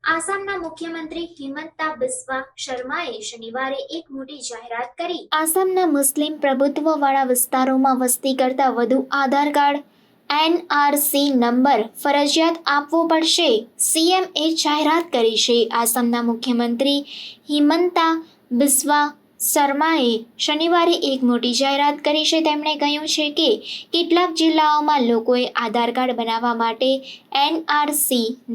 આસામના મુખ્યમંત્રી હિમંતા બિસ્વા શર્માએ શનિવારે એક મોટી જાહેરાત કરી. આસામના મુસ્લિમ પ્રભુત્વવાળા વિસ્તારોમાં વસ્તી કરતાં વધુ આધાર કાર્ડ NRC નંબર ફરજિયાત આપવો પડશે. CMએ જાહેરાત કરી છે. આસામના મુખ્યમંત્રી હિમંતા બિસ્વા શર્માએ શનિવારે એક મોટી જાહેરાત કરી છે. તેમણે કહ્યું છે કે કેટલાક જિલ્લાઓમાં લોકોએ આધાર કાર્ડ બનાવવા માટે NRC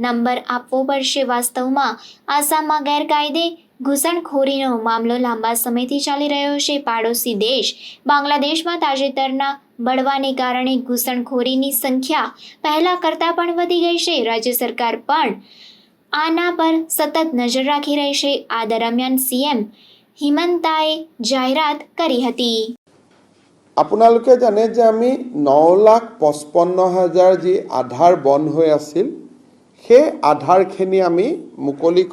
નંબર આપવો પડશે. વાસ્તવમાં આસામમાં ગેરકાયદે ઘૂસણખોરીનો મામલો લાંબા સમયથી ચાલી રહ્યો છે. પાડોશી દેશ બાંગ્લાદેશમાં તાજેતરના બળવાને કારણે ઘૂસણખોરીની સંખ્યા પહેલા કરતાં પણ વધી ગઈ છે. રાજ્ય સરકાર પણ આના પર સતત નજર રાખી રહી છે. આ દરમિયાન CM হিমন্তাই জাহিরাত কৰি হতি. আপোনালোকে জানে যে আমি 9,55,000 যি আধাৰ বন্ধ হৈ আছিল সেই আধাৰখিনি আমি মুকলি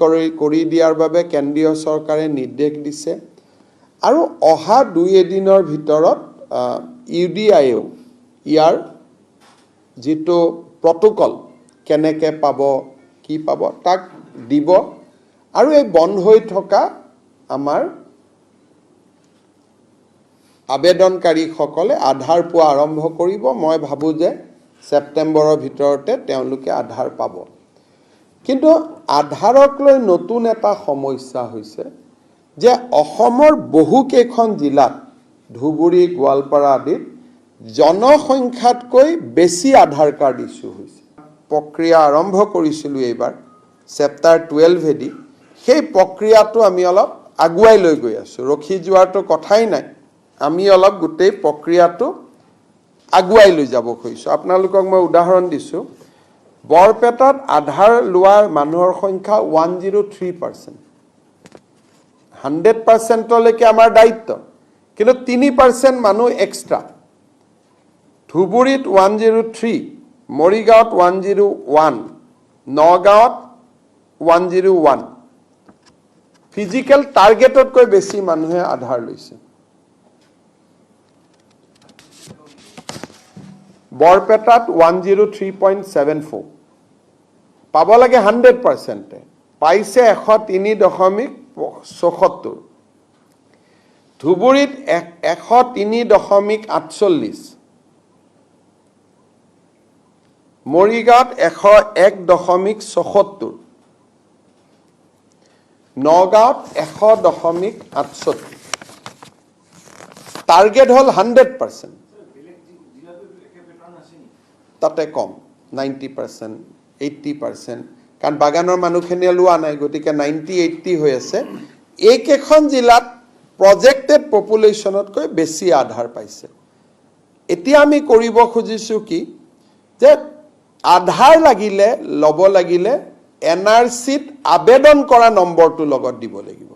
কৰি দিয়াৰ বাবে কেন্দ্ৰীয় চৰকাৰে নিৰ্দেশ দিছে আৰু অহা 2 দিনৰ ভিতৰত UDIও ইয়াৰ যিটো প্ৰটোকল কেনেকৈ পাব কি পাব তাক দিব আৰু এই বন্ধ হৈ থকা আমাৰ আবেদনকাৰীসকলে আধাৰ পোৱা আৰম্ভ কৰিব. মই ভাবো যে সেপ্টেম্বৰৰ ভিতৰতে তেওঁলোকে আধাৰ পাব. কিন্তু আধাৰক লৈ নতুন এটা সমস্যা হৈছে যে অসমৰ বহু কেইখন জিলাত ধুবুৰী গোৱালপাৰা আদিত জনসংখ্যাতকৈ বেছি আধাৰ কাৰ্ড ইস্যু হৈছে. প্ৰক্ৰিয়া আৰম্ভ কৰিছিলোঁ এইবাৰ চেপ্টাৰ 12 এদি. সেই প্ৰক্ৰিয়াটো আমি অলপ আগুৱাই লৈ গৈ আছোঁ. ৰখি যোৱাটো কথাই নাই. আমি অলপ গোটেই প্ৰক্ৰিয়াটো আগুৱাই লৈ যাব খুজিছোঁ. আপোনালোকক মই উদাহৰণ দিছোঁ. বৰপেটাত আধাৰ লোৱাৰ মানুহৰ সংখ্যা 103%. 100%লৈকে আমাৰ দায়িত্ব, কিন্তু 3% মানুহ এক্সট্ৰা. ধুবুৰীত 103, মৰিগাঁৱত 101, নগাঁৱত 101. ফিজিকেল টাৰ্গেটতকৈ বেছি মানুহে আধাৰ লৈছে. বৰপেটাত 103.74 পাব লাগে 100%, পাইছে 103.74. ধুবুৰীত 103.48, মৰিগাঁৱত 101.74, নগাঁৱত 100.68. টাৰ্গেট হ'ল 100%. তাতে কম 90%, 80%, কাৰণ বাগানৰ মানুহখিনিয়ে লোৱা নাই, গতিকে 90-80 হৈ আছে. এইকেইখন জিলাত প্ৰজেক্টেড পপুলেশ্যনতকৈ বেছি আধাৰ পাইছে. এতিয়া আমি কৰিব খুজিছোঁ কি যে আধাৰ লাগিলে ল'ব লাগিলে NRCত আবেদন কৰা নম্বৰটো লগত দিব লাগিব.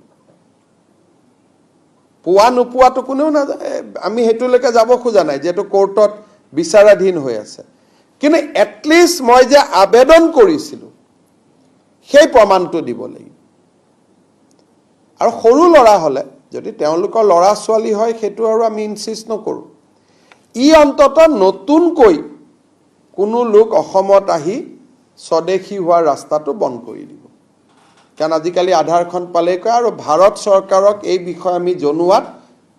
পোৱা নোপোৱাটো কোনেও নাজানে. আমি সেইটোলৈকে যাব খোজা নাই, যিহেতু কোৰ্টত বিচাৰাধীন হৈ আছে. কিন্তু এটলিষ্ট মই যে আবেদন কৰিছিলোঁ সেই প্ৰমাণটো দিব লাগিব. আৰু সৰু ল'ৰা হ'লে যদি তেওঁলোকৰ ল'ৰা ছোৱালী হয় সেইটো আৰু আমি ইনচিষ্ট নকৰোঁ. ই অন্ততঃ নতুনকৈ কোনো লোক অসমত আহি স্বদেশী হোৱাৰ ৰাস্তাটো বন্ধ কৰি দিব. কাৰণ আজিকালি আধাৰখন পালেই কয়. আৰু ভাৰত চৰকাৰক এই বিষয়ে আমি জনোৱাত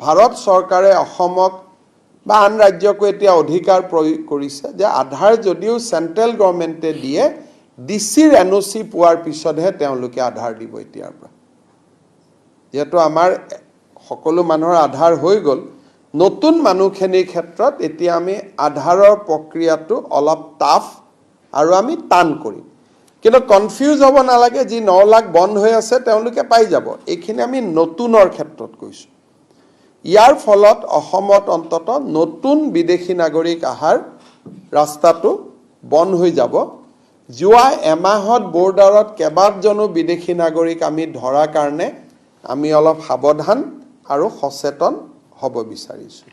ভাৰত চৰকাৰে অসমক বা আন ৰাজ্যকো এতিয়া অধিকাৰ প্ৰয়োগ কৰিছে যে আধাৰ যদিও চেণ্ট্ৰেল গভৰ্ণমেণ্টে দিয়ে, DCৰ NOC পোৱাৰ পিছতহে তেওঁলোকে আধাৰ দিব এতিয়াৰ পৰা. যেহেতু আমাৰ সকলো মানুহৰ আধাৰ হৈ গ'ল, নতুন মানুহখিনিৰ ক্ষেত্ৰত এতিয়া আমি আধাৰৰ প্ৰক্ৰিয়াটো অলপ টাফ আৰু আমি টান কৰিম. কিন্তু কনফিউজ হ'ব নালাগে. যি 9 লাখ বন্ধ হৈ আছে তেওঁলোকে পাই যাব. এইখিনি আমি নতুনৰ ক্ষেত্ৰত কৈছোঁ. ইয়াৰ ফলত অসমত অন্ততঃ নতুন বিদেশী নাগৰিক অহাৰ ৰাস্তাটো বন্ধ হৈ যাব. যোৱা এমাহত বৰ্ডাৰত কেইবাজনো বিদেশী নাগৰিক আমি ধৰাৰ কাৰণে আমি অলপ সাৱধান আৰু সচেতন হ'ব বিচাৰিছোঁ.